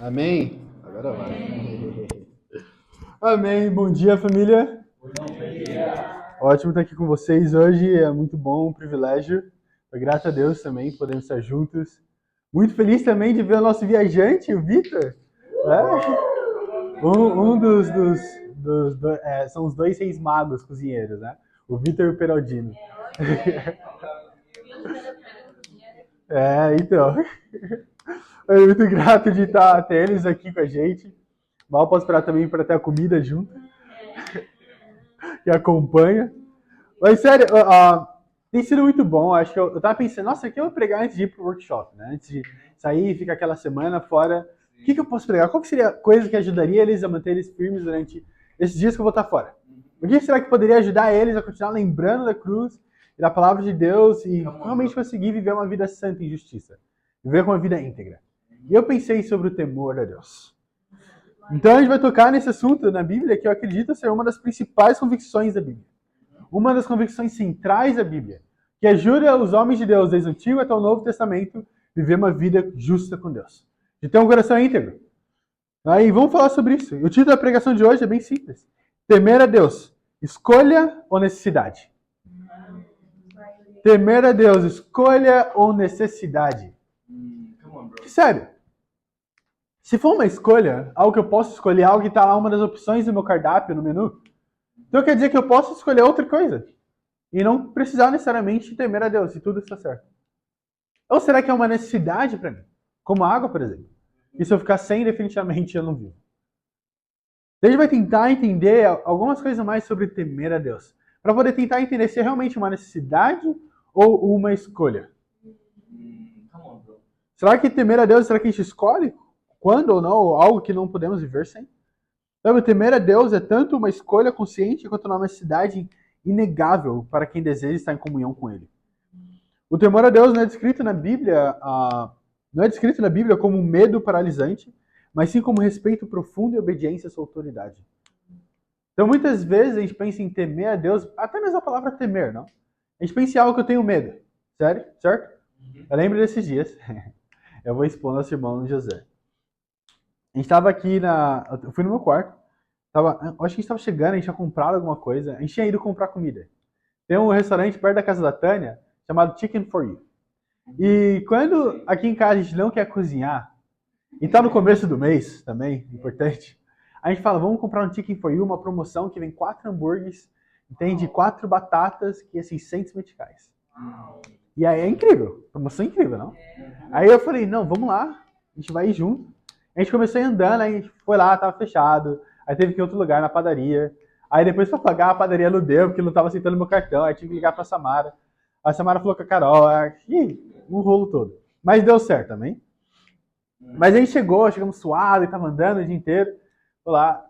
Amém? Agora vai. Amém. Bom dia, família. Bom dia. Ótimo estar aqui com vocês hoje. É muito bom, um privilégio. Graças a Deus também podemos estar juntos. Muito feliz também de ver o nosso viajante, o Vitor. São os dois reis magos cozinheiros, né? O Vitor e o Peraldino. Então. É muito grato de ter eles aqui com a gente. Mal posso esperar também para ter a comida junto. Que acompanha. Mas sério, tem sido muito bom. Acho que eu tava pensando, nossa, o que eu vou pregar antes de ir pro workshop, né? Antes de sair e ficar aquela semana fora. O que eu posso pregar? Qual que seria a coisa que ajudaria eles a manter eles firmes durante esses dias que eu vou estar fora? O que será que poderia ajudar eles a continuar lembrando da cruz e da palavra de Deus e realmente conseguir viver uma vida santa e justiça? Viver com uma vida íntegra. E eu pensei sobre o temor a Deus. Então a gente vai tocar nesse assunto na Bíblia que eu acredito ser uma das principais convicções da Bíblia. Uma das convicções centrais da Bíblia, que ajuda os homens de Deus, desde o Antigo até o Novo Testamento, a viver uma vida justa com Deus. De ter um coração íntegro. Aí vamos falar sobre isso. O título da pregação de hoje é bem simples. Temer a Deus, escolha ou necessidade? Temer a Deus, escolha ou necessidade? Sério. Se for uma escolha, algo que eu posso escolher, algo que está lá uma das opções do meu cardápio no menu, então quer dizer que eu posso escolher outra coisa. E não precisar necessariamente temer a Deus, se tudo está certo. Ou será que é uma necessidade para mim? Como água, por exemplo. E se eu ficar sem, definitivamente eu não vivo. Então a gente vai tentar entender algumas coisas mais sobre temer a Deus. Para poder tentar entender se é realmente uma necessidade ou uma escolha. Será que temer a Deus, será que a gente escolhe? Quando ou não, ou algo que não podemos viver sem? Então, temer a Deus é tanto uma escolha consciente quanto uma necessidade inegável para quem deseja estar em comunhão com Ele. O temor a Deus não é descrito na Bíblia, como um medo paralisante, mas sim como respeito profundo e obediência à sua autoridade. Então, muitas vezes a gente pensa em temer a Deus, até mesmo a palavra temer, não? A gente pensa em algo que eu tenho medo, sério? Certo? Eu lembro desses dias. Eu vou expor nosso irmão José. A gente estava aqui eu fui no meu quarto. Acho que a gente estava chegando, a gente tinha comprado alguma coisa. A gente tinha ido comprar comida. Tem um restaurante perto da casa da Tânia, chamado Chicken for You. E quando aqui em casa a gente não quer cozinhar, e tá no começo do mês também, importante, a gente fala, vamos comprar um Chicken for You, uma promoção que vem 4 hambúrgueres, tem de 4 batatas, que é 600 meticais. E aí é incrível, promoção incrível, não? Aí eu falei, não, vamos lá, a gente vai ir junto. A gente começou a ir andando, aí a gente foi lá, tava fechado. Aí teve que ir em outro lugar, na padaria. Aí depois pra pagar, a padaria não deu, porque não tava aceitando meu cartão. Aí tive que ligar pra Samara. A Samara falou com a Carol. Um rolo todo. Mas deu certo também. Mas aí chegamos suado, tava andando o dia inteiro. Foi lá.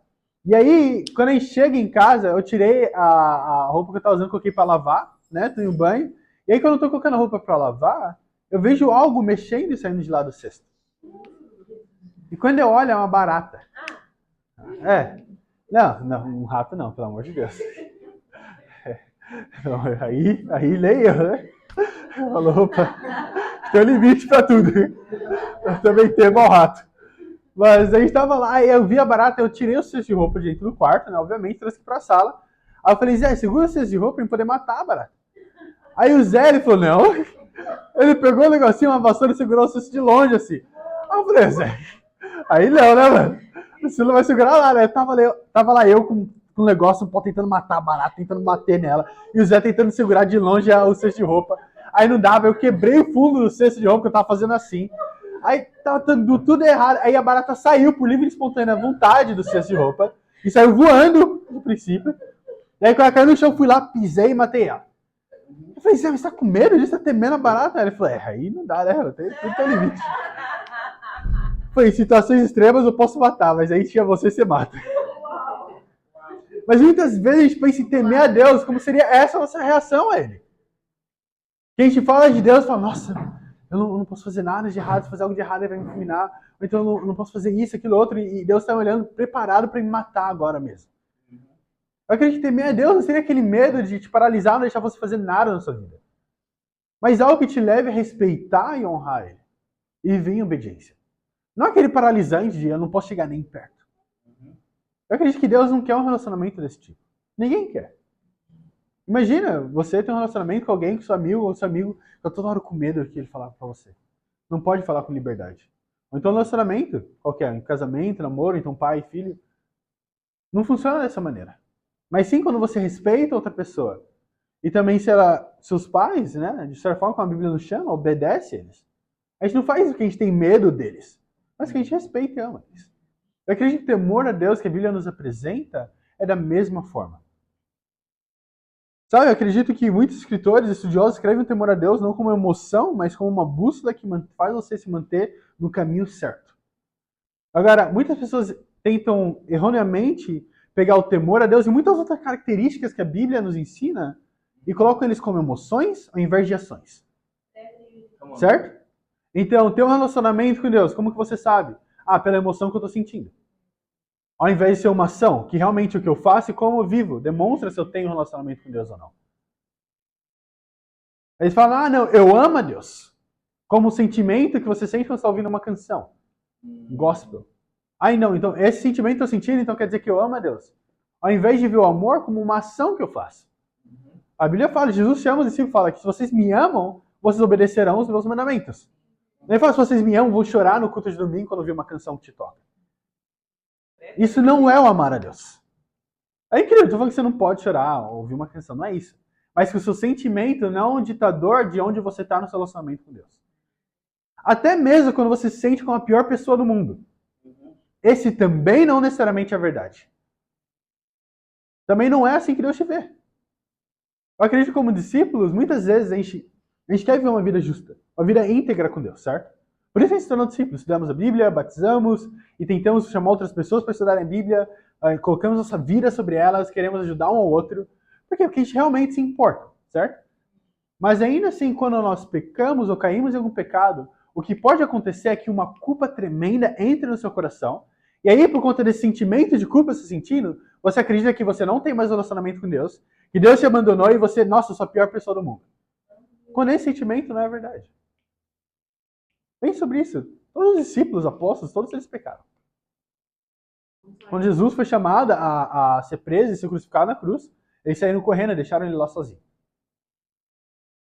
E aí, quando a gente chega em casa, eu tirei a roupa que eu tava usando, coloquei pra lavar, né? Tomei um banho. E aí, quando eu tô colocando a roupa pra lavar, eu vejo algo mexendo e saindo de lá do cesto. E quando eu olho, é uma barata. Não, um rato não, pelo amor de Deus. Então, aí leia, né? Falou, opa, tem um limite pra tudo. Eu também temo ao rato. Mas a gente tava lá, e eu vi a barata, eu tirei o cesto de roupa de dentro do quarto, né? Obviamente, trouxe pra sala. Aí eu falei, Zé, segura o cesto de roupa pra gente poder matar a barata. Aí o Zé, ele falou, não. Ele pegou um negocinho, uma vassoura e segurou o cesto de longe, assim. Aí eu falei, Zé, aí não, né, mano? Você não vai segurar lá, né? Tava lá eu com um negócio, um pau tentando matar a barata, tentando bater nela. E o Zé tentando segurar de longe o cesto de roupa. Aí não dava, eu quebrei o fundo do cesto de roupa que eu tava fazendo assim. Aí tava tudo errado. Aí a barata saiu por livre e espontânea vontade do cesto de roupa. E saiu voando, no princípio. E aí quando ela caiu no chão, fui lá, pisei e matei ela. Eu falei, Zé, você tá com medo disso? Tá temendo a barata? Ele falou, aí não dá, né? Tudo tem limite. Foi, em situações extremas eu posso matar, mas aí tinha você mata. Mas muitas vezes a gente pensa em temer a Deus, como seria essa a nossa reação a Ele. Que a gente fala de Deus e fala, nossa, eu não posso fazer nada de errado, se fazer algo de errado ele vai me fulminar, ou então eu não posso fazer isso, aquilo, outro, e Deus está me olhando preparado para me matar agora mesmo. Eu acredito que temer a Deus não seria aquele medo de te paralisar, não deixar você fazer nada na sua vida. Mas algo que te leve a respeitar e honrar Ele. E viver em obediência. Não aquele paralisante de eu não posso chegar nem perto. Eu acredito que Deus não quer um relacionamento desse tipo. Ninguém quer. Imagina, você tem um relacionamento com alguém, com seu amigo, ou seu amigo, tá toda hora com medo do que ele falar pra você. Não pode falar com liberdade. Ou então relacionamento, qualquer, um casamento, namoro, então pai, filho. Não funciona dessa maneira. Mas sim quando você respeita outra pessoa. E também se seus pais, né, de certa forma, como a Bíblia nos chama, obedece eles. A gente não faz porque a gente tem medo deles, mas que a gente respeita e ama eles. Eu acredito que o temor a Deus que a Bíblia nos apresenta é da mesma forma. Sabe, eu acredito que muitos escritores, estudiosos, escrevem o temor a Deus não como uma emoção, mas como uma bússola que faz você se manter no caminho certo. Agora, muitas pessoas tentam erroneamente pegar o temor a Deus e muitas outras características que a Bíblia nos ensina e colocam eles como emoções ao invés de ações. Certo? Então, ter um relacionamento com Deus, como que você sabe? Ah, pela emoção que eu estou sentindo. Ao invés de ser uma ação, que realmente o que eu faço e como eu vivo, demonstra se eu tenho um relacionamento com Deus ou não. Eles falam, ah, não, eu amo a Deus. Como o sentimento que você sente quando está ouvindo uma canção. Gospel. Ai, não, então esse sentimento que eu sentindo, então quer dizer que eu amo a Deus. Ao invés de ver o amor como uma ação que eu faço. A Bíblia fala, Jesus chama os discípulos e fala que se vocês me amam, vocês obedecerão os meus mandamentos. Ele fala, se vocês me amam, vão chorar no culto de domingo quando ouvir uma canção que te toca. Isso não é o amar a Deus. É incrível, eu tô falando que você não pode chorar ou ouvir uma canção, não é isso. Mas que o seu sentimento não é um ditador de onde você está no seu relacionamento com Deus. Até mesmo quando você se sente como a pior pessoa do mundo. Esse também não necessariamente é a verdade. Também não é assim que Deus te vê. Eu acredito que como discípulos, muitas vezes a gente quer viver uma vida justa, uma vida íntegra com Deus, certo? Por isso a gente se tornou discípulos. Estudamos a Bíblia, batizamos e tentamos chamar outras pessoas para estudarem a Bíblia, colocamos nossa vida sobre elas, queremos ajudar um ao outro. Por quê? Porque a gente realmente se importa, certo? Mas ainda assim, quando nós pecamos ou caímos em algum pecado, o que pode acontecer é que uma culpa tremenda entre no seu coração. E aí, por conta desse sentimento de culpa se sentindo, você acredita que você não tem mais relacionamento com Deus, que Deus te abandonou e você, nossa, eu sou a pior pessoa do mundo. Quando esse sentimento não é verdade. Pense sobre isso. Todos os discípulos, apóstolos, todos eles pecaram. Quando Jesus foi chamado a ser preso e ser crucificado na cruz, eles saíram correndo e deixaram ele lá sozinho.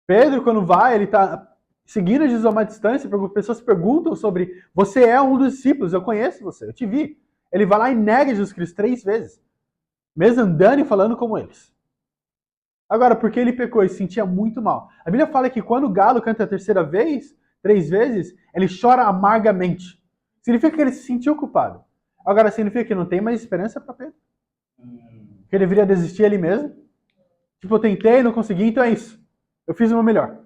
Pedro, quando vai, ele está seguindo Jesus a uma distância, pessoas perguntam sobre, você é um dos discípulos, eu conheço você, eu te vi. Ele vai lá e nega Jesus Cristo 3 vezes, mesmo andando e falando como eles. Agora, porque ele pecou e se sentia muito mal. A Bíblia fala que quando o galo canta a terceira vez, 3 vezes, ele chora amargamente. Significa que ele se sentiu culpado. Agora, significa que não tem mais esperança para Pedro? Que ele deveria desistir ali mesmo? Tipo, eu tentei, não consegui, então é isso. Eu fiz o meu melhor.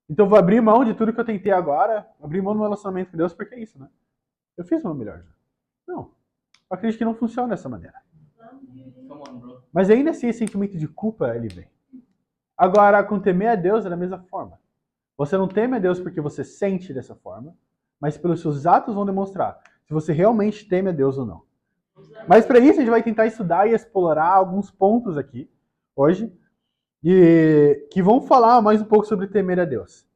Então eu vou abrir mão de tudo que eu tentei agora, abrir mão do meu relacionamento com Deus, porque é isso, né? Eu fiz o meu melhor. Não. Eu acredito que não funciona dessa maneira. Mas ainda assim, esse sentimento de culpa, ele vem. Agora, com temer a Deus é da mesma forma. Você não teme a Deus porque você sente dessa forma, mas pelos seus atos vão demonstrar se você realmente teme a Deus ou não. Mas para isso a gente vai tentar estudar e explorar alguns pontos aqui, hoje, e que vão falar mais um pouco sobre temer a Deus.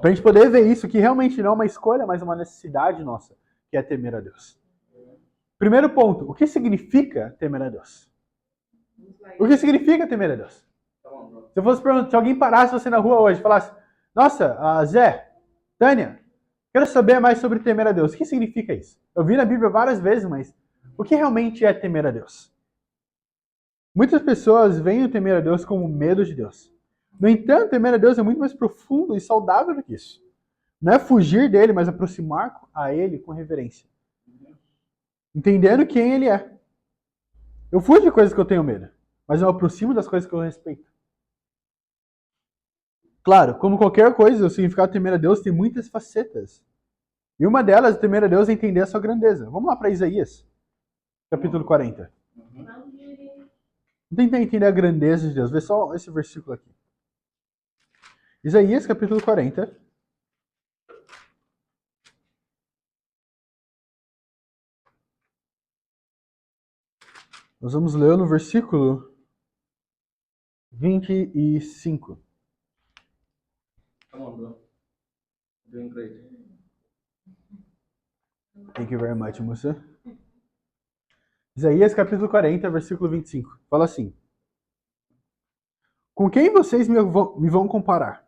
Para a gente poder ver isso, que realmente não é uma escolha, mas uma necessidade nossa, que é temer a Deus. Primeiro ponto, o que significa temer a Deus? O que significa temer a Deus? Se eu fosse perguntar, se alguém parasse você na rua hoje e falasse, nossa, Zé, Tânia, quero saber mais sobre temer a Deus. O que significa isso? Eu vi na Bíblia várias vezes, mas o que realmente é temer a Deus? Muitas pessoas veem o temer a Deus como medo de Deus. No entanto, temer a Deus é muito mais profundo e saudável do que isso. Não é fugir dele, mas aproximar a ele com reverência. Entendendo quem ele é. Eu fujo de coisas que eu tenho medo, mas eu aproximo das coisas que eu respeito. Claro, como qualquer coisa, o significado de temer a Deus tem muitas facetas. E uma delas, temer a Deus, é entender a sua grandeza. Vamos lá para Isaías, capítulo 40. Vamos tentar entender a grandeza de Deus. Vê só esse versículo aqui. Isaías, capítulo 40. Nós vamos ler no versículo 25. Come on, bro. Doing great. Thank you very much, Musa. Isaías capítulo 40, versículo 25. Fala assim: Com quem vocês me vão comparar?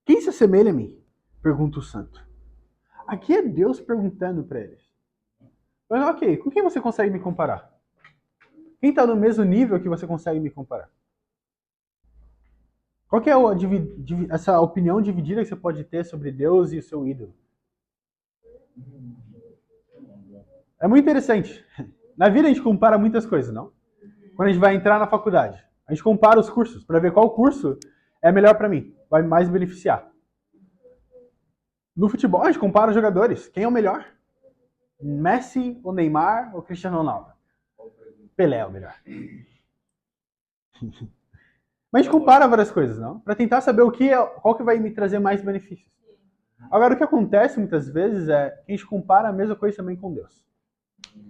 Quem se assemelha a mim? Pergunta o santo. Aqui é Deus perguntando para eles. Mas ok, com quem você consegue me comparar? Quem está no mesmo nível que você consegue me comparar? Qual que é essa opinião dividida que você pode ter sobre Deus e o seu ídolo? É muito interessante. Na vida a gente compara muitas coisas, não? Quando a gente vai entrar na faculdade, a gente compara os cursos para ver qual curso é melhor para mim, vai mais beneficiar. No futebol a gente compara os jogadores. Quem é o melhor? Messi, ou Neymar ou Cristiano Ronaldo? Pelé é o melhor. Mas a gente compara várias coisas, não? Para tentar saber qual que vai me trazer mais benefícios. Agora, o que acontece muitas vezes é que a gente compara a mesma coisa também com Deus.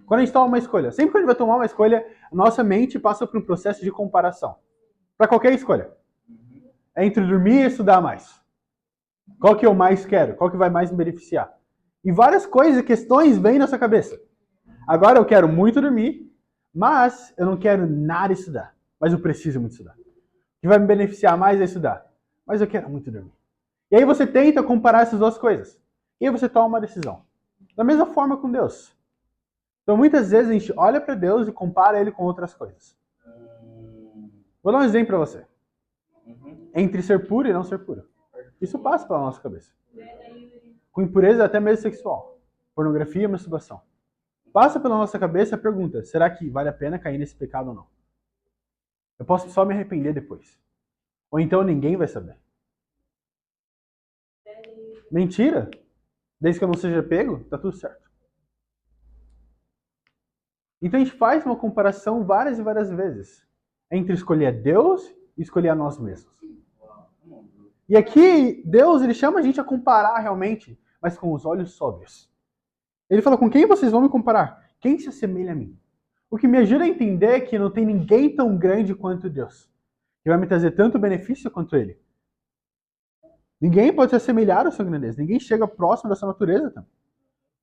Quando a gente toma uma escolha, sempre que a gente vai tomar uma escolha, a nossa mente passa por um processo de comparação. Para qualquer escolha. É entre dormir e estudar mais. Qual que eu mais quero? Qual que vai mais me beneficiar? E várias coisas e questões vêm na sua cabeça. Agora eu quero muito dormir, mas eu não quero nada estudar. Mas eu preciso muito estudar. O que vai me beneficiar mais é estudar. Mas eu quero muito dormir. E aí você tenta comparar essas duas coisas. E aí você toma uma decisão. Da mesma forma com Deus. Então muitas vezes a gente olha para Deus e compara ele com outras coisas. Vou dar um exemplo para você. Entre ser puro e não ser puro. Isso passa pela nossa cabeça. Com impureza até mesmo sexual. Pornografia e masturbação. Passa pela nossa cabeça a pergunta: será que vale a pena cair nesse pecado ou não? Eu posso só me arrepender depois. Ou então ninguém vai saber. Mentira. Desde que eu não seja pego, tá tudo certo. Então a gente faz uma comparação várias e várias vezes entre escolher Deus e escolher a nós mesmos. E aqui, Deus, ele chama a gente a comparar realmente, mas com os olhos sóbrios. Ele fala: com quem vocês vão me comparar? Quem se assemelha a mim? O que me ajuda a entender que não tem ninguém tão grande quanto Deus, que vai me trazer tanto benefício quanto ele. Ninguém pode se assemelhar à sua grandeza, ninguém chega próximo da sua natureza também.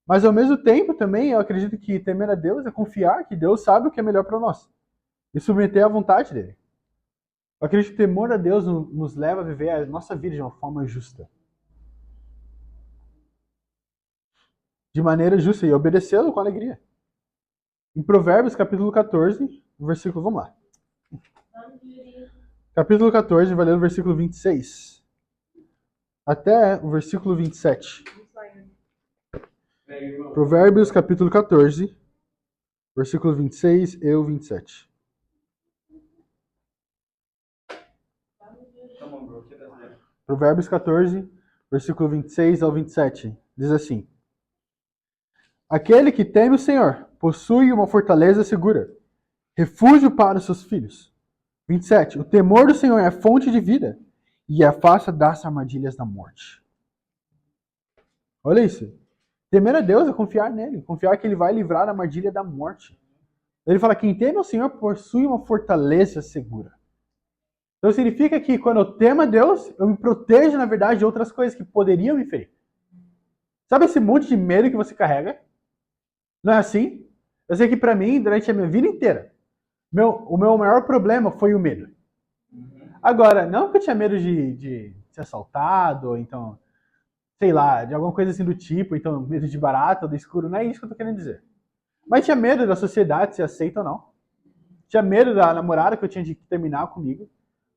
Mas ao mesmo tempo também eu acredito que temer a Deus é confiar que Deus sabe o que é melhor para nós e submeter à vontade dele. Eu acredito que o temor a Deus nos leva a viver a nossa vida de uma forma justa. De maneira justa e obedecê-lo com alegria. Em Provérbios, capítulo 14, versículo, vamos lá. Capítulo 14, vai ler o versículo 26. Até o versículo 27. Provérbios, capítulo 14, versículo 26 e o 27. Provérbios 14, versículo 26 ao 27. Diz assim: Aquele que teme o Senhor possui uma fortaleza segura, refúgio para os seus filhos. 27. O temor do Senhor é fonte de vida e afasta das armadilhas da morte. Olha isso. Temer a Deus é confiar nele, confiar que ele vai livrar a armadilha da morte. Ele fala: quem teme o Senhor possui uma fortaleza segura. Então significa que quando eu temo a Deus, eu me protejo, na verdade, de outras coisas que poderiam me ferir. Sabe esse monte de medo que você carrega? Não é assim? Eu sei que para mim, durante a minha vida inteira, o meu maior problema foi o medo. Agora, não que eu tinha medo de ser assaltado, ou então, sei lá, de alguma coisa assim do tipo, então medo de barata ou do escuro, não é isso que eu tô querendo dizer. Mas tinha medo da sociedade ser aceita ou não. Tinha medo da namorada que eu tinha de terminar comigo.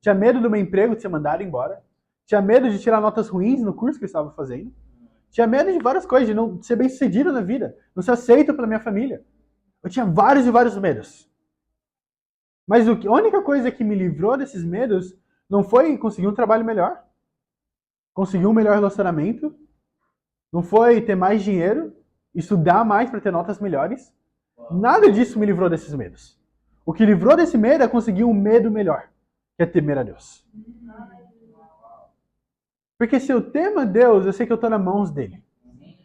Tinha medo do meu emprego de ser mandado embora. Tinha medo de tirar notas ruins no curso que eu estava fazendo. Tinha medo de várias coisas, de não ser bem sucedido na vida, não ser aceito pela minha família. Eu tinha vários e vários medos. Mas a única coisa que me livrou desses medos não foi conseguir um trabalho melhor, conseguir um melhor relacionamento, não foi ter mais dinheiro, estudar mais para ter notas melhores. Nada disso me livrou desses medos. O que livrou desse medo é conseguir um medo melhor, que é temer a Deus. Porque se eu temo a Deus, eu sei que eu estou nas mãos dele.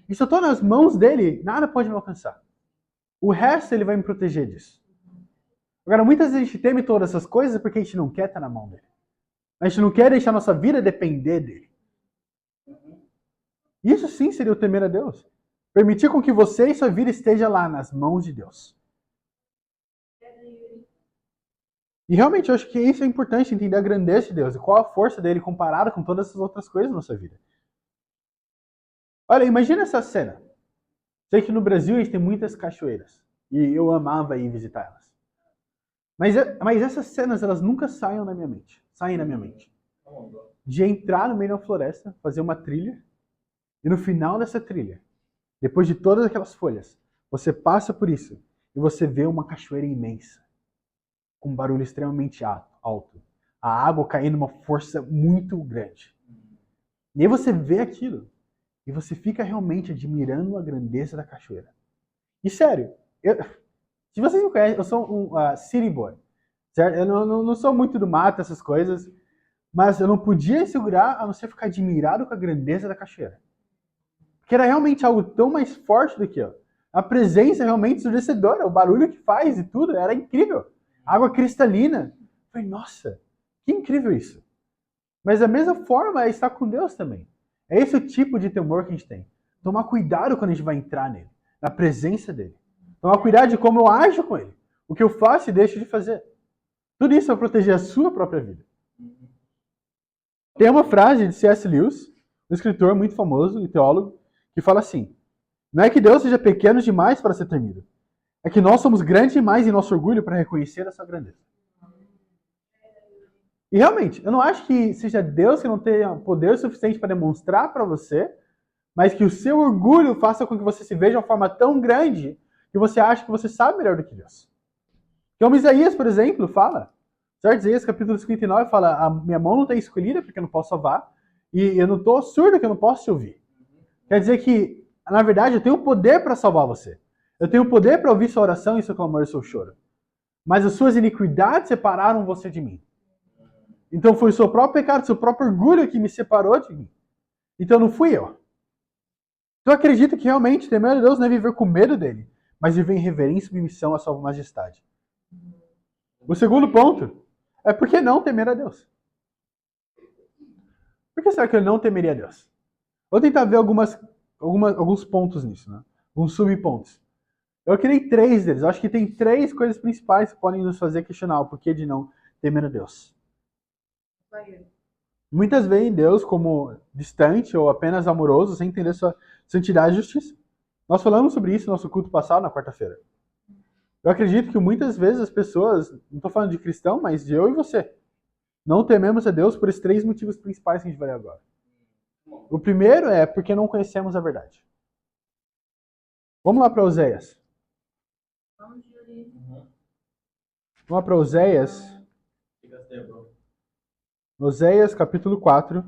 E se eu estou nas mãos dele, nada pode me alcançar. O resto ele vai me proteger disso. Agora, muitas vezes a gente teme todas essas coisas porque a gente não quer estar na mão dele. A gente não quer deixar nossa vida depender dele. Isso sim seria o temer a Deus. Permitir com que você e sua vida esteja lá nas mãos de Deus. E realmente eu acho que isso é importante, entender a grandeza de Deus e qual a força dele comparada com todas essas outras coisas na nossa vida. Olha, imagina essa cena. Sei que no Brasil a gente tem muitas cachoeiras. E eu amava ir visitar elas. Mas essas cenas, elas nunca saem da minha mente. Saem da minha mente. De entrar no meio da floresta, fazer uma trilha. E no final dessa trilha, depois de todas aquelas folhas, você passa por isso. E você vê uma cachoeira imensa. Com um barulho extremamente alto. A água caindo uma força muito grande. E aí você vê aquilo. E você fica realmente admirando a grandeza da cachoeira. E sério, se vocês me conhecem, eu sou um city boy. Certo? Eu não sou muito do mato, essas coisas. Mas eu não podia segurar a não ser ficar admirado com a grandeza da cachoeira. Porque era realmente algo tão mais forte do que eu. A presença realmente ensurdecedora, o barulho que faz e tudo, era incrível. Água cristalina. Eu falei, nossa, que incrível isso. Mas da mesma forma é estar com Deus também. É esse o tipo de temor que a gente tem. Tomar cuidado quando a gente vai entrar nele, na presença dele. Tomar cuidado de como eu ajo com ele, o que eu faço e deixo de fazer. Tudo isso é proteger a sua própria vida. Tem uma frase de C.S. Lewis, um escritor muito famoso e teólogo, que fala assim: não é que Deus seja pequeno demais para ser temido, é que nós somos grandes demais em nosso orgulho para reconhecer a sua grandeza. E realmente, eu não acho que seja Deus que não tenha poder suficiente para demonstrar para você, mas que o seu orgulho faça com que você se veja de uma forma tão grande que você acha que você sabe melhor do que Deus. Como Isaías, por exemplo, fala, certo? Isaías capítulo 59 fala, a minha mão não está escolhida porque eu não posso salvar, e eu não estou surdo que eu não posso te ouvir. Quer dizer que, na verdade, eu tenho poder para salvar você. Eu tenho poder para ouvir sua oração e seu clamor e seu choro. Mas as suas iniquidades separaram você de mim. Então foi o seu próprio pecado, o seu próprio orgulho que me separou de mim. Então não fui eu. Então eu acredito que realmente temer a Deus não é viver com medo dele, mas viver em reverência e submissão à sua majestade. O segundo ponto é por que não temer a Deus? Por que será que eu não temeria a Deus? Vou tentar ver alguns pontos nisso, né? Alguns subpontos. Eu criei 3 deles. Eu acho que tem 3 coisas principais que podem nos fazer questionar o porquê de não temer a Deus. Muitas veem Deus como distante ou apenas amoroso, sem entender sua santidade e justiça. Nós falamos sobre isso no nosso culto passado, na quarta-feira. Eu acredito que muitas vezes as pessoas, não estou falando de cristão, mas de eu e você, não tememos a Deus por esses 3 motivos principais que a gente vai ler agora. O primeiro é porque não conhecemos a verdade. Vamos lá para Oséias. Vamos lá para Oséias. Oséias, capítulo 4.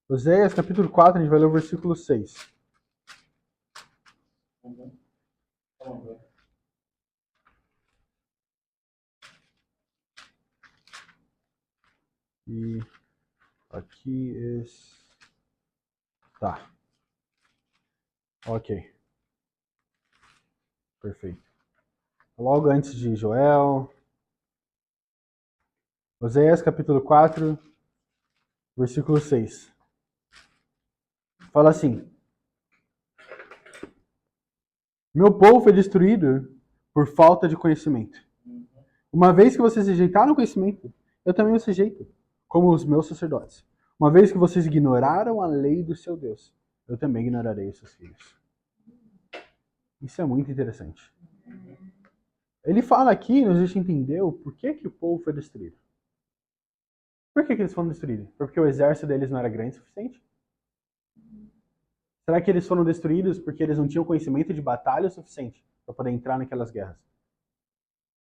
Oséias, capítulo 4, a gente vai ler o versículo 6. E aqui tá. Ok. Perfeito. Logo antes de Joel. Oséias capítulo 4, versículo 6. Fala assim: meu povo foi destruído por falta de conhecimento. Uma vez que vocês rejeitaram o conhecimento, eu também os rejeito, como os meus sacerdotes. Uma vez que vocês ignoraram a lei do seu Deus, eu também ignorarei os seus filhos. Isso é muito interessante. Ele fala aqui, nos deixa entender o porquê que o povo foi destruído. Por que eles foram destruídos? Porque o exército deles não era grande o suficiente? Será que eles foram destruídos porque eles não tinham conhecimento de batalha o suficiente para poder entrar naquelas guerras?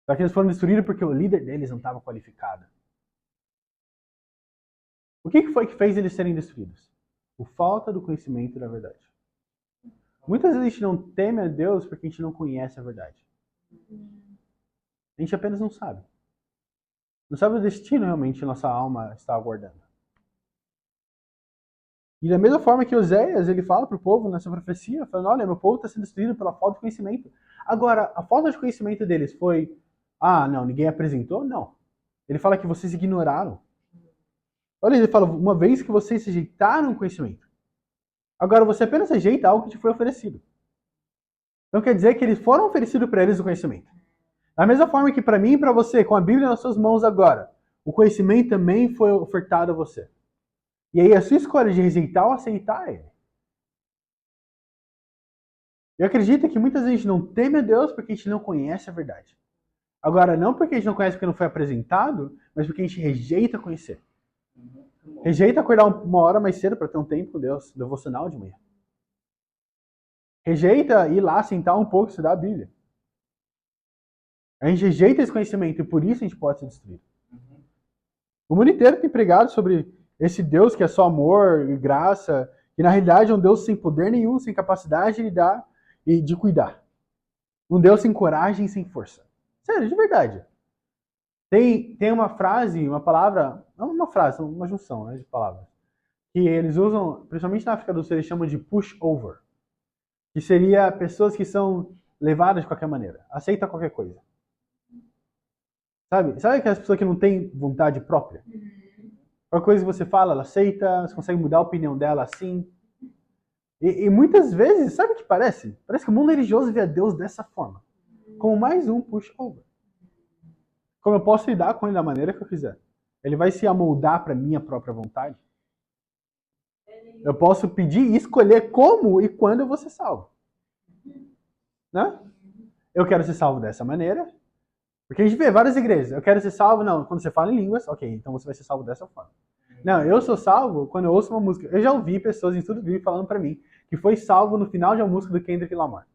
Será que eles foram destruídos porque o líder deles não estava qualificado? O que foi que fez eles serem destruídos? Por falta do conhecimento da verdade. Muitas vezes a gente não teme a Deus porque a gente não conhece a verdade. A gente apenas não sabe. Não sabe o destino realmente que nossa alma está aguardando. E da mesma forma que Oséias, ele fala para o povo nessa profecia, falando, olha, meu povo está sendo destruído pela falta de conhecimento. Agora, a falta de conhecimento deles foi, não, ninguém apresentou? Não. Ele fala que vocês ignoraram. Olha, ele fala, uma vez que vocês rejeitaram o conhecimento. Agora você apenas rejeita algo que te foi oferecido. Então quer dizer que eles foram oferecidos para eles o conhecimento. Da mesma forma que para mim e para você, com a Bíblia nas suas mãos agora, o conhecimento também foi ofertado a você. E aí a sua escolha de rejeitar ou aceitar ele. Eu acredito que muitas vezes a gente não teme a Deus porque a gente não conhece a verdade. Agora, não porque a gente não conhece porque não foi apresentado, mas porque a gente rejeita conhecer. Rejeita acordar uma hora mais cedo para ter um tempo com Deus, devocional de manhã. Rejeita ir lá, sentar um pouco e estudar a Bíblia. A gente rejeita esse conhecimento e por isso a gente pode ser destruído. O mundo inteiro tem pregado sobre esse Deus que é só amor e graça, que na realidade é um Deus sem poder nenhum, sem capacidade de dar e de cuidar. Um Deus sem coragem e sem força. Sério, de verdade. Tem uma frase, uma palavra, não uma frase, uma junção, né, de palavras, que eles usam, principalmente na África do Sul, eles chamam de push-over. Que seria pessoas que são levadas de qualquer maneira, aceita qualquer coisa. Sabe aquelas pessoas que não têm vontade própria? Qualquer coisa que você fala, ela aceita, você consegue mudar a opinião dela assim. E muitas vezes, sabe o que parece? Parece que o mundo religioso vê a Deus dessa forma. Como mais um push-over. Como eu posso lidar com ele da maneira que eu quiser. Ele vai se amoldar para minha própria vontade. Eu posso pedir e escolher como e quando eu vou ser salvo. Né? Eu quero ser salvo dessa maneira. Porque a gente vê várias igrejas. Eu quero ser salvo, não. Quando você fala em línguas, ok, então você vai ser salvo dessa forma. Não, eu sou salvo quando eu ouço uma música. Eu já ouvi pessoas em estudo bíblico falando pra mim que foi salvo no final de uma música do Kendrick Lamar.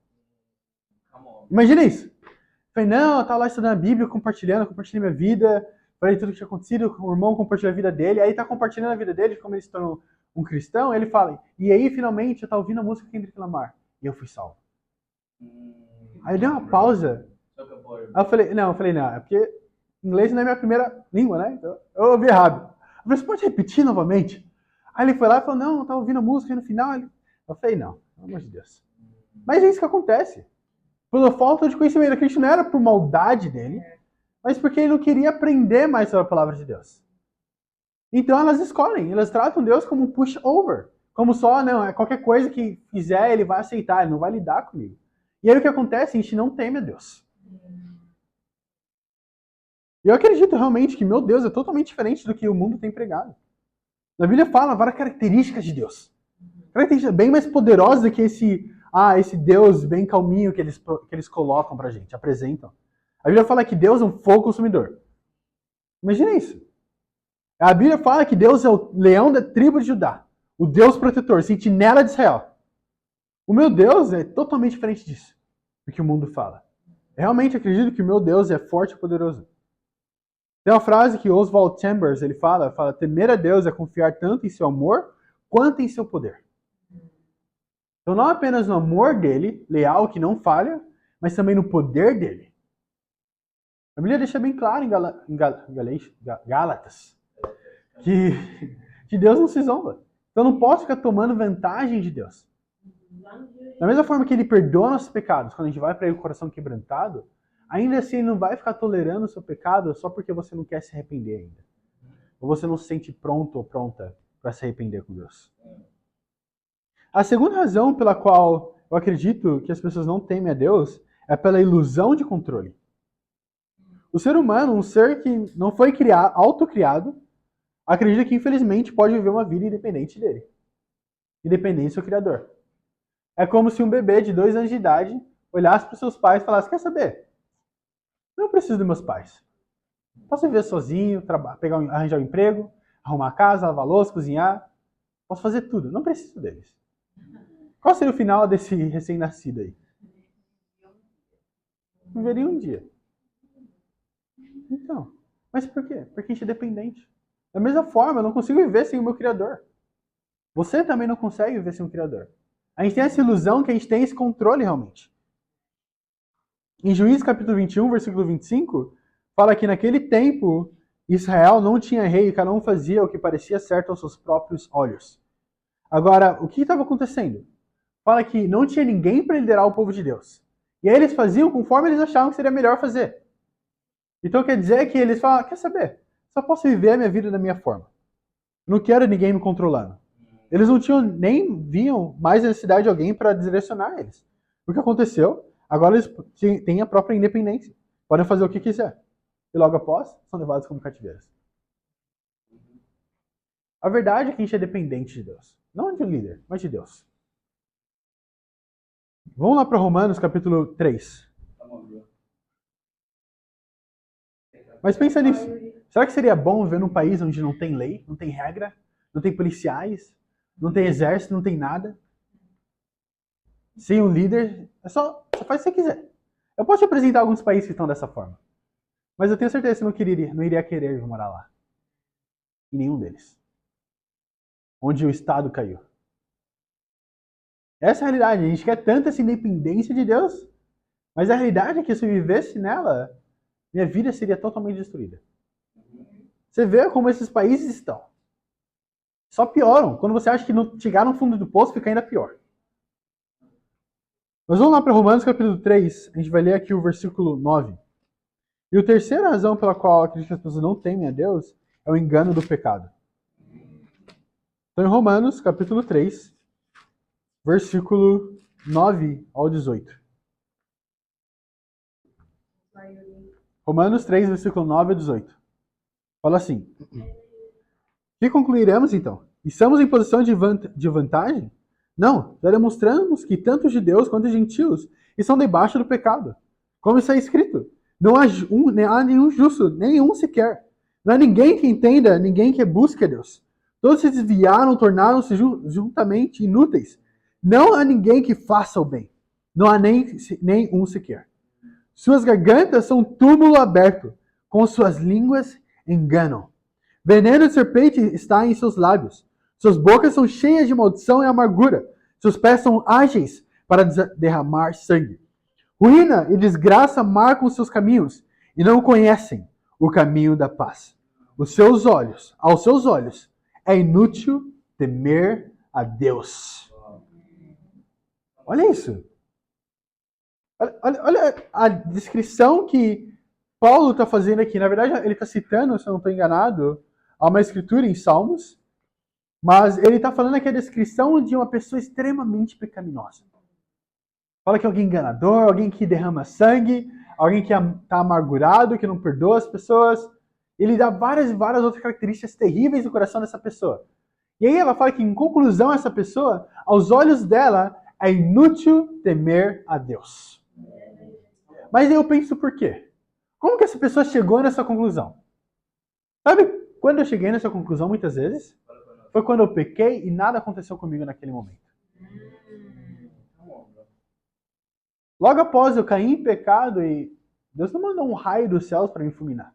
Imagina isso. Eu falei, não, eu tava lá estudando a Bíblia, compartilhei minha vida, falei tudo que tinha acontecido, o irmão compartilhou a vida dele, aí tá compartilhando a vida dele, como ele se tornou um cristão, ele fala, e aí finalmente eu tava ouvindo a música do Kendrick Lamar, e eu fui salvo. Aí deu uma pausa. Aí eu falei, não, é porque inglês não é minha primeira língua, né? Então, eu ouvi errado. Eu falei, você pode repetir novamente? Aí ele foi lá e falou, não, eu tava ouvindo a música e no final... Eu falei, não, pelo amor de Deus. Mas é isso que acontece. Pela falta de conhecimento. Aquilo não era por maldade dele, mas porque ele não queria aprender mais sobre a palavra de Deus. Então elas escolhem, elas tratam Deus como um push-over. Como só, não, é qualquer coisa que fizer, ele vai aceitar, ele não vai lidar comigo. E aí o que acontece? A gente não teme a Deus. E eu acredito realmente que meu Deus é totalmente diferente do que o mundo tem pregado. Na Bíblia fala várias características de Deus. Características bem mais poderosas do que esse Deus bem calminho que eles colocam pra gente, apresentam. A Bíblia fala que Deus é um fogo consumidor. Imagina isso. A Bíblia fala que Deus é o leão da tribo de Judá, o Deus protetor, sentinela de Israel. O meu Deus é totalmente diferente disso, do que o mundo fala. Eu realmente acredito que o meu Deus é forte e poderoso. Tem uma frase que Oswald Chambers ele fala, temer a Deus é confiar tanto em seu amor quanto em seu poder. Então não apenas no amor dele, leal, que não falha, mas também no poder dele. A Bíblia deixa bem claro em Gálatas que Deus não se zomba. Então eu não posso ficar tomando vantagem de Deus. Da mesma forma que ele perdoa nossos pecados, quando a gente vai para ele com o coração quebrantado, ainda assim ele não vai ficar tolerando o seu pecado só porque você não quer se arrepender ainda. Ou você não se sente pronto ou pronta para se arrepender com Deus. A segunda razão pela qual eu acredito que as pessoas não temem a Deus é pela ilusão de controle. O ser humano, um ser que não foi autocriado, acredita que infelizmente pode viver uma vida independente dele. Independente do seu criador. É como se um bebê de 2 anos de idade olhasse para os seus pais e falasse, quer saber? Não preciso dos meus pais. Posso viver sozinho, arranjar um emprego, arrumar a casa, lavar louça, cozinhar. Posso fazer tudo. Não preciso deles. Qual seria o final desse recém-nascido aí? Viveria um dia. Então, mas por quê? Porque a gente é dependente. Da mesma forma, eu não consigo viver sem o meu Criador. Você também não consegue viver sem o Criador. A gente tem essa ilusão que a gente tem esse controle realmente. Em Juízes capítulo 21, versículo 25, fala que naquele tempo Israel não tinha rei e cada um fazia o que parecia certo aos seus próprios olhos. Agora, o que estava acontecendo? Fala que não tinha ninguém para liderar o povo de Deus. E aí eles faziam conforme eles achavam que seria melhor fazer. Então quer dizer que eles falam, quer saber? Só posso viver a minha vida da minha forma. Não quero ninguém me controlando. Eles não tinham nem viam mais a necessidade de alguém para direcionar eles. O que aconteceu? Agora eles têm a própria independência. Podem fazer o que quiser. E logo após, são levados como cativeiros. A verdade é que a gente é dependente de Deus. Não de um líder, mas de Deus. Vamos lá para Romanos, capítulo 3. Mas pensa nisso. Será que seria bom viver num país onde não tem lei, não tem regra, não tem policiais, não tem exército, não tem nada? Sem um líder, só faz o que você quiser. Eu posso te apresentar alguns países que estão dessa forma. Mas eu tenho certeza que você não iria querer morar lá. Em nenhum deles. Onde o Estado caiu. Essa é a realidade. A gente quer tanto essa independência de Deus. Mas a realidade é que se eu vivesse nela, minha vida seria totalmente destruída. Você vê como esses países estão. Só pioram. Quando você acha que não chegar no fundo do poço, fica ainda pior. Mas vamos lá para Romanos capítulo 3. A gente vai ler aqui o versículo 9. E a terceira razão pela qual eu acredito que as pessoas não temem a Deus é o engano do pecado. Então, em Romanos capítulo 3, versículo 9 ao 18. Romanos 3, versículo 9 ao 18. Fala assim. Que concluiremos então? Estamos em posição de vantagem? Não, já demonstramos que tanto os judeus quanto os gentios estão debaixo do pecado. Como está escrito, não há nenhum justo, nenhum sequer. Não há ninguém que entenda, ninguém que busque a Deus. Todos se desviaram, tornaram-se juntamente inúteis. Não há ninguém que faça o bem. Não há nem um sequer. Suas gargantas são um túmulo aberto. Com suas línguas enganam. Veneno de serpente está em seus lábios. Suas bocas são cheias de maldição e amargura. Seus pés são ágeis para derramar sangue. Ruína e desgraça marcam seus caminhos e não conhecem o caminho da paz. Aos seus olhos, é inútil temer a Deus. Olha isso. Olha a descrição que Paulo está fazendo aqui. Na verdade, ele está citando, se eu não estou enganado, há uma escritura em Salmos, mas ele está falando aqui a descrição de uma pessoa extremamente pecaminosa. Fala que é alguém enganador, alguém que derrama sangue, alguém que está amargurado, que não perdoa as pessoas. Ele dá várias e várias outras características terríveis no coração dessa pessoa. E aí ela fala que, em conclusão, essa pessoa, aos olhos dela, é inútil temer a Deus. Mas aí eu penso por quê? Como que essa pessoa chegou nessa conclusão? Sabe quando eu cheguei nessa conclusão muitas vezes? Foi quando eu pequei e nada aconteceu comigo naquele momento. Logo após eu cair em pecado e Deus não mandou um raio dos céus para me fulminar.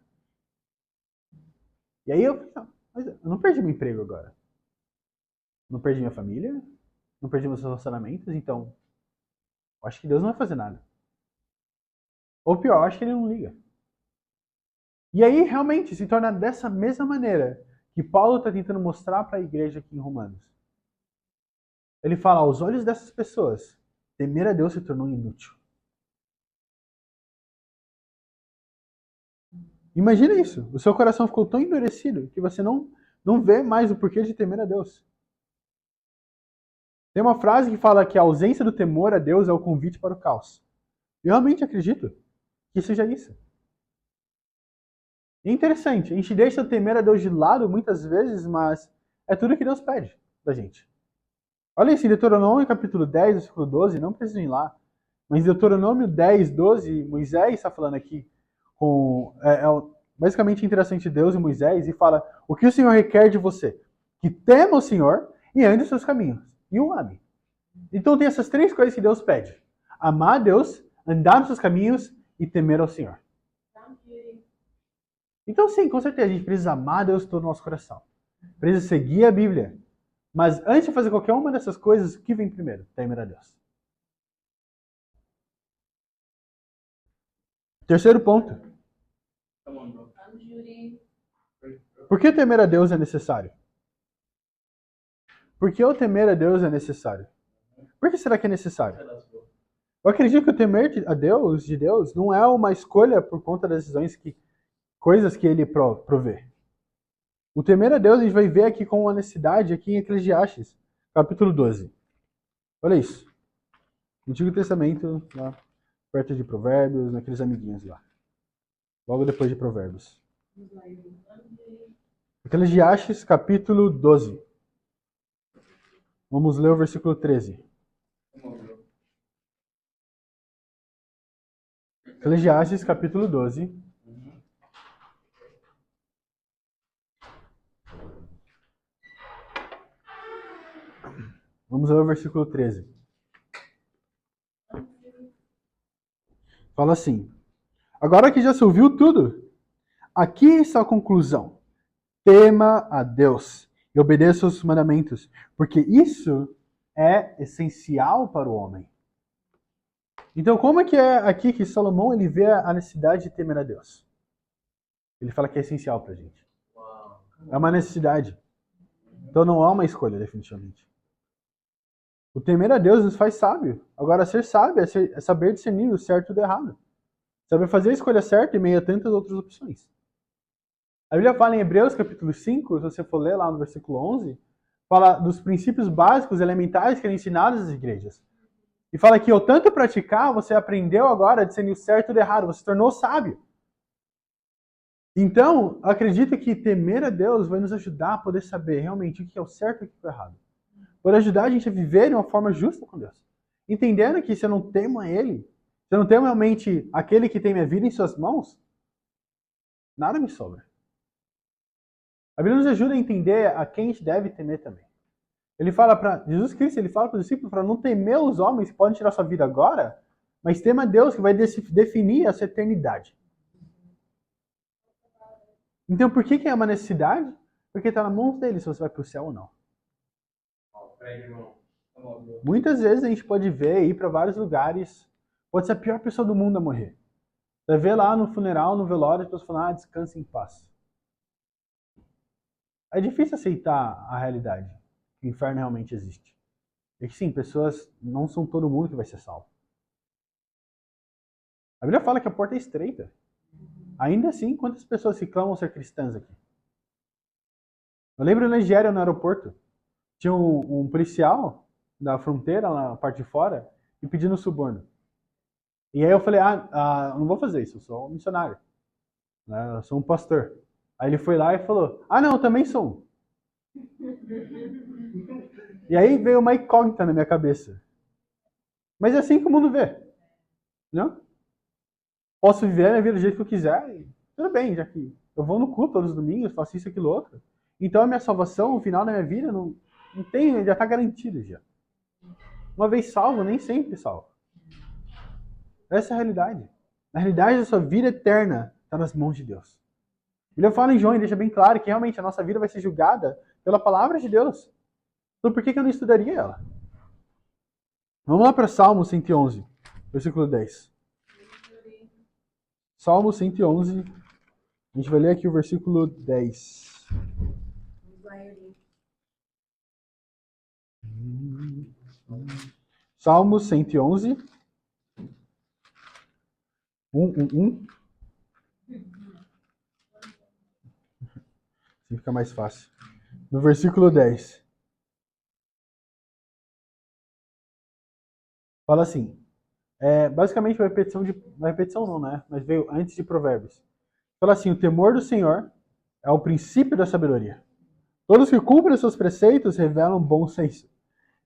E aí eu pensei, mas eu não perdi meu emprego agora. Não perdi minha família, não perdi meus relacionamentos, então eu acho que Deus não vai fazer nada. Ou pior, eu acho que ele não liga. E aí realmente se torna dessa mesma maneira que Paulo está tentando mostrar para a igreja aqui em Romanos. Ele fala, aos olhos dessas pessoas, temer a Deus se tornou inútil. Imagina isso. O seu coração ficou tão endurecido que você não vê mais o porquê de temer a Deus. Tem uma frase que fala que a ausência do temor a Deus é o convite para o caos. Eu realmente acredito que seja isso. É interessante, a gente deixa o temer a Deus de lado muitas vezes, mas é tudo que Deus pede da gente. Olha isso, em Deuteronômio capítulo 10, versículo 12, não precisa ir lá, mas em Deuteronômio 10, 12, Moisés está falando aqui com basicamente a interação entre Deus e Moisés e fala o que o Senhor requer de você? Que tema o Senhor e ande os seus caminhos. E o ame. Então tem essas três coisas que Deus pede. Amar a Deus, andar nos seus caminhos e temer ao Senhor. Então sim, com certeza, a gente precisa amar a Deus todo o nosso coração. Precisa seguir a Bíblia. Mas antes de fazer qualquer uma dessas coisas, o que vem primeiro? Temer a Deus. Terceiro ponto. Por que temer a Deus é necessário? Por que o temer a Deus é necessário? Por que será que é necessário? Eu acredito que o temer a Deus, de Deus, não é uma escolha por conta das decisões coisas que ele provê. O temer a Deus a gente vai ver aqui com honestidade aqui em Eclesiastes, capítulo 12. Olha isso. No Antigo Testamento, lá perto de Provérbios, naqueles amiguinhos lá. Logo depois de Provérbios. Eclesiastes, capítulo 12. Vamos ler o versículo 13. Eclesiastes, capítulo 12. Vamos ler o versículo 13. Fala assim: agora que já se ouviu tudo, aqui está a conclusão. Tema a Deus e obedeça aos mandamentos, porque isso é essencial para o homem. Então, como é que é aqui que Salomão ele vê a necessidade de temer a Deus? Ele fala que é essencial para a gente. É uma necessidade. Então não há uma escolha, definitivamente. O temer a Deus nos faz sábio. Agora, ser sábio é saber discernir o certo do errado. Saber fazer a escolha certa em meio a tantas outras opções. A Bíblia fala em Hebreus capítulo 5, se você for ler lá no versículo 11, fala dos princípios básicos, elementares que eram ensinados às igrejas. E fala que, ao tanto praticar, você aprendeu agora a discernir o certo do errado, você se tornou sábio. Então, acredito que temer a Deus vai nos ajudar a poder saber realmente o que é o certo e o que é o errado. Vai ajudar a gente a viver de uma forma justa com Deus. Entendendo que se eu não temo a Ele, se eu não temo realmente aquele que tem minha vida em suas mãos, nada me sobra. A Bíblia nos ajuda a entender a quem a gente deve temer também. Ele fala para Jesus Cristo, ele fala para os discípulos para não temer os homens que podem tirar sua vida agora, mas tema a Deus que vai definir a sua eternidade. Então, por que é uma necessidade? Porque está na mão dele se você vai para o céu ou não. Muitas vezes a gente pode ver ir para vários lugares, pode ser a pior pessoa do mundo a morrer. Você vê lá no funeral, no velório, as pessoas falam, descanse em paz. É difícil aceitar a realidade, que o inferno realmente existe. E que sim, pessoas, não são todo mundo que vai ser salvo. A Bíblia fala que a porta é estreita. Ainda assim, quantas pessoas se clamam ser cristãs aqui? Eu lembro na Nigéria, no aeroporto, tinha um policial da fronteira, lá na parte de fora, e pedindo suborno. E aí eu falei, não vou fazer isso, eu sou um missionário. Né? Eu sou um pastor. Aí ele foi lá e falou, não, eu também sou um. E aí veio uma incógnita na minha cabeça. Mas é assim que o mundo vê. Não? Posso viver a minha vida do jeito que eu quiser. E tudo bem, já que eu vou no culto todos os domingos, faço isso, aquilo, outro. Então a minha salvação, o final da minha vida, não tem, já está garantido já. Uma vez salvo, nem sempre salvo. Essa é a realidade. A realidade da sua vida eterna está nas mãos de Deus. Ele fala em João e deixa bem claro que realmente a nossa vida vai ser julgada pela palavra de Deus. Então por que eu não estudaria ela? Vamos lá para Salmo 111, versículo 10. Salmo 111, a gente vai ler aqui o versículo 10. Salmo 111, 1. Assim fica mais fácil. No versículo 10. Fala assim. Basicamente uma repetição de. Uma repetição não, né? Mas veio antes de Provérbios. Fala assim: o temor do Senhor é o princípio da sabedoria. Todos que cumprem os seus preceitos revelam bom senso.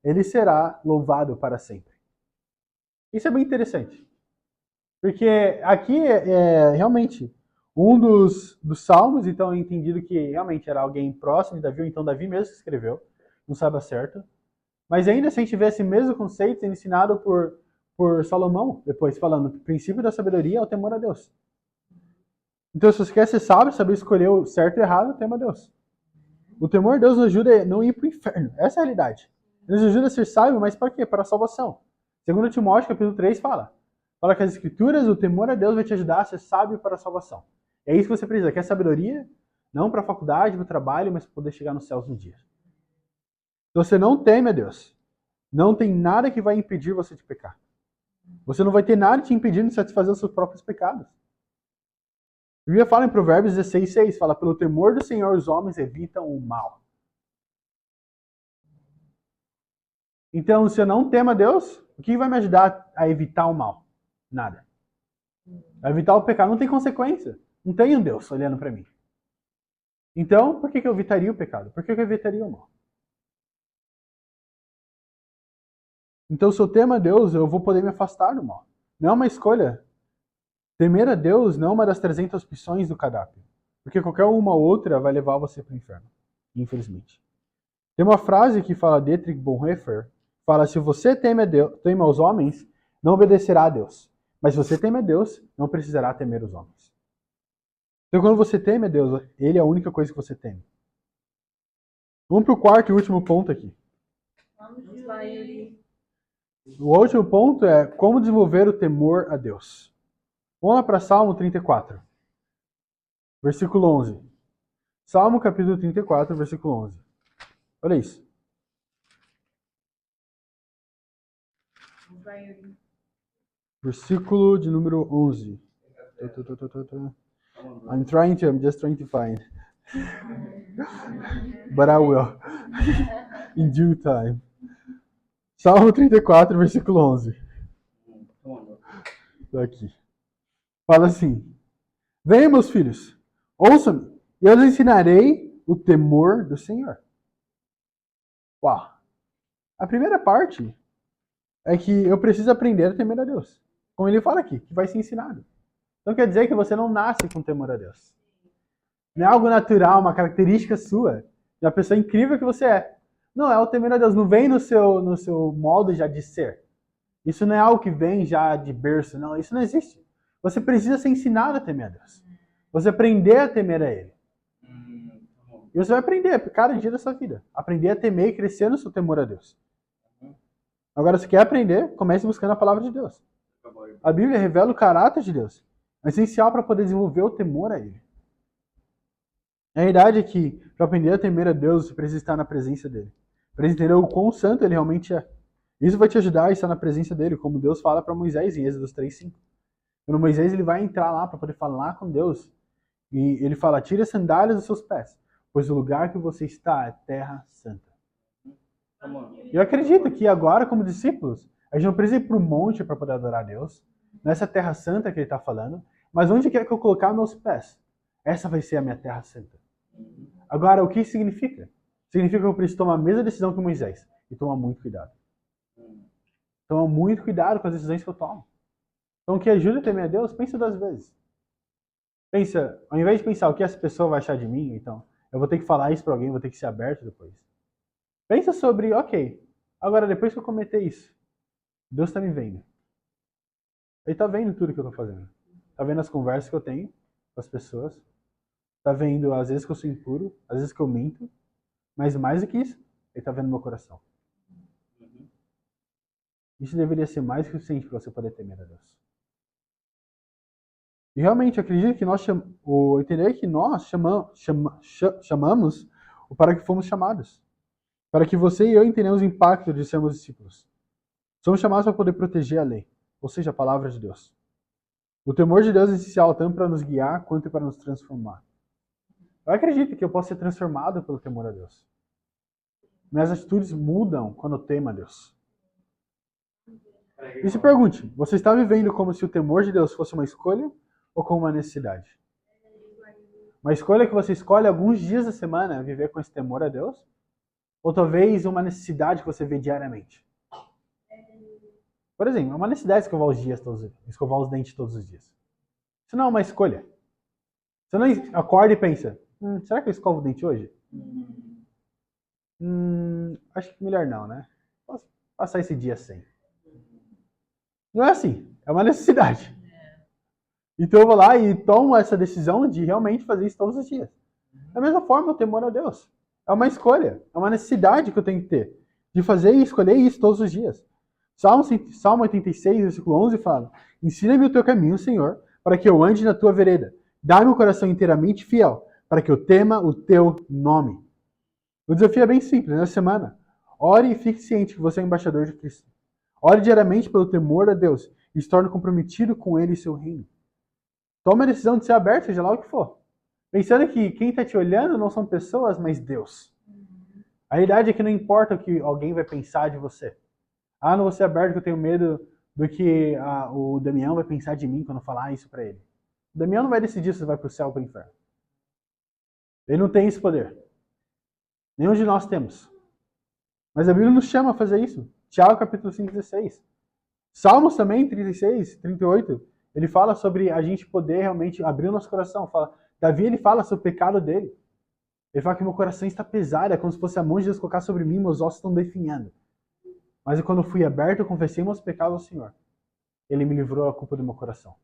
Ele será louvado para sempre. Isso é bem interessante. Porque aqui realmente um dos salmos, então é entendido que realmente era alguém próximo de Davi, ou então Davi mesmo que escreveu, não sabe certo. Mas ainda se a gente vê esse mesmo conceito sendo ensinado por Salomão, depois falando, o princípio da sabedoria é o temor a Deus. Então se você quer ser sábio, saber escolher o certo e o errado, tema a Deus. O temor a Deus nos ajuda a não ir para o inferno. Essa é a realidade. Ele nos ajuda a ser sábio, mas para quê? Para a salvação. Segundo Timóteo, capítulo 3, fala que as escrituras, o temor a Deus vai te ajudar a ser sábio para a salvação. É isso que você precisa. Quer sabedoria? Não para a faculdade, para o trabalho, mas para poder chegar nos céus um dia. Se você não teme a Deus, não tem nada que vai impedir você de pecar. Você não vai ter nada te impedindo de satisfazer os seus próprios pecados. Bíblia fala em Provérbios 16:6, fala, pelo temor do Senhor os homens evitam o mal. Então, se eu não temo a Deus, o que vai me ajudar a evitar o mal? Nada. A evitar o pecado não tem consequência. Não tem um Deus olhando para mim. Então, por que eu evitaria o pecado? Por que eu evitaria o mal? Então, se eu temo a Deus, eu vou poder me afastar do mal. Não é uma escolha. Temer a Deus não é uma das 300 opções do cardápio. Porque qualquer uma outra vai levar você para o inferno. Infelizmente. Tem uma frase que fala, Dietrich Bonhoeffer, fala, se você teme aos homens, não obedecerá a Deus. Mas se você teme a Deus, não precisará temer os homens. Então quando você teme a Deus, Ele é a única coisa que você teme. Vamos para o quarto e último ponto aqui. Vamos lá, Yuri. O último ponto é como desenvolver o temor a Deus. Vamos lá para Salmo 34, versículo 11. Salmo capítulo 34, versículo 11. Olha isso. Vamos lá, Yuri. Versículo de número 11. I'm just trying to find. But I will. In due time. Salmo 34, versículo 11. Aqui. Fala assim: venham, meus filhos, ouçam-me, e eu lhes ensinarei o temor do Senhor. Uau! A primeira parte é que eu preciso aprender a temer a Deus. Como ele fala aqui, que vai ser ensinado. Então quer dizer que você não nasce com temor a Deus. Não é algo natural, uma característica sua, de uma pessoa incrível que você é. Não, é o temer a Deus, não vem no seu modo já de ser. Isso não é algo que vem já de berço, não, isso não existe. Você precisa ser ensinado a temer a Deus. Você aprender a temer a Ele. E você vai aprender cada dia da sua vida. Aprender a temer e crescer no seu temor a Deus. Agora, se quer aprender, comece buscando a palavra de Deus. A Bíblia revela o caráter de Deus. É essencial para poder desenvolver o temor a Ele. A verdade é que, para aprender a temer a Deus, você precisa estar na presença dEle. Para entender o quão santo Ele realmente é. Isso vai te ajudar a estar na presença dEle, como Deus fala para Moisés em Êxodo 3:5. Quando Moisés ele vai entrar lá para poder falar com Deus, e ele fala, tire as sandálias dos seus pés, pois o lugar que você está é terra santa. E eu acredito que agora, como discípulos, a gente não precisa ir para o monte para poder adorar a Deus, nessa terra santa que ele está falando, mas onde quer que eu colocar meus pés, essa vai ser a minha terra santa. Agora, o que isso significa? Significa que eu preciso tomar a mesma decisão que Moisés, e tomar muito cuidado. Toma muito cuidado com as decisões que eu tomo. Então, o que ajuda a temer a Deus, pensa 2 vezes. Pensa, ao invés de pensar o que essa pessoa vai achar de mim, então, eu vou ter que falar isso para alguém, vou ter que ser aberto depois. Pensa sobre, ok, agora depois que eu cometer isso, Deus está me vendo. Ele está vendo tudo que eu estou fazendo. Está vendo as conversas que eu tenho com as pessoas. Está vendo às vezes que eu sou impuro, às vezes que eu minto. Mas mais do que isso, ele está vendo meu coração. Isso deveria ser mais que suficiente para você poder temer a Deus. E realmente, eu acredito que entender que nós chamamos o para que fomos chamados. Para que você e eu entendamos o impacto de sermos discípulos. Somos chamados para poder proteger a lei, ou seja, a palavra de Deus. O temor de Deus é essencial tanto para nos guiar quanto para nos transformar. Eu acredito que eu posso ser transformado pelo temor a Deus. Minhas atitudes mudam quando eu temo a Deus. E se pergunte, você está vivendo como se o temor de Deus fosse uma escolha ou como uma necessidade? Uma escolha que você escolhe alguns dias da semana viver com esse temor a Deus? Ou talvez uma necessidade que você vê diariamente? Por exemplo, é uma necessidade escovar os dentes todos os dias. Isso não é uma escolha. Você não acorda e pensa, será que eu escovo o dente hoje? Acho que melhor não, né? Posso passar esse dia sem. Não é assim, é uma necessidade. Então eu vou lá e tomo essa decisão de realmente fazer isso todos os dias. Da mesma forma, o temor a Deus. É uma escolha, é uma necessidade que eu tenho que ter. De fazer e escolher isso todos os dias. Salmo 86, versículo 11 fala, ensina-me o teu caminho, Senhor, para que eu ande na tua vereda. Dá-me um coração inteiramente fiel, para que eu tema o teu nome. O desafio é bem simples, nessa semana. Ore e fique ciente que você é embaixador de Cristo. Ore diariamente pelo temor a Deus e se torne comprometido com Ele e seu reino. Toma a decisão de ser aberto, seja lá o que for. Pensando que quem está te olhando não são pessoas, mas Deus. A realidade é que não importa o que alguém vai pensar de você. Ah, não vou ser aberto que eu tenho medo do que o Damião vai pensar de mim quando eu falar isso para ele. O Damião não vai decidir se vai para o céu ou para o inferno. Ele não tem esse poder. Nenhum de nós temos. Mas a Bíblia nos chama a fazer isso. Tiago capítulo 5, 16. Salmos também, 36, 38. Ele fala sobre a gente poder realmente abrir o nosso coração. Davi, ele fala sobre o pecado dele. Ele fala que meu coração está pesado, é como se fosse a mão de Deus colocar sobre mim, meus ossos estão definhando. Mas quando eu fui aberto, eu confessei meus pecados ao Senhor. Ele me livrou da culpa do meu coração.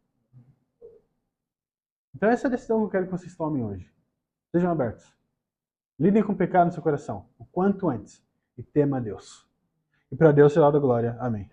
Então essa é a decisão que eu quero que vocês tomem hoje. Sejam abertos. Lidem com o pecado no seu coração, o quanto antes. E tema a Deus. E para Deus será da glória. Amém.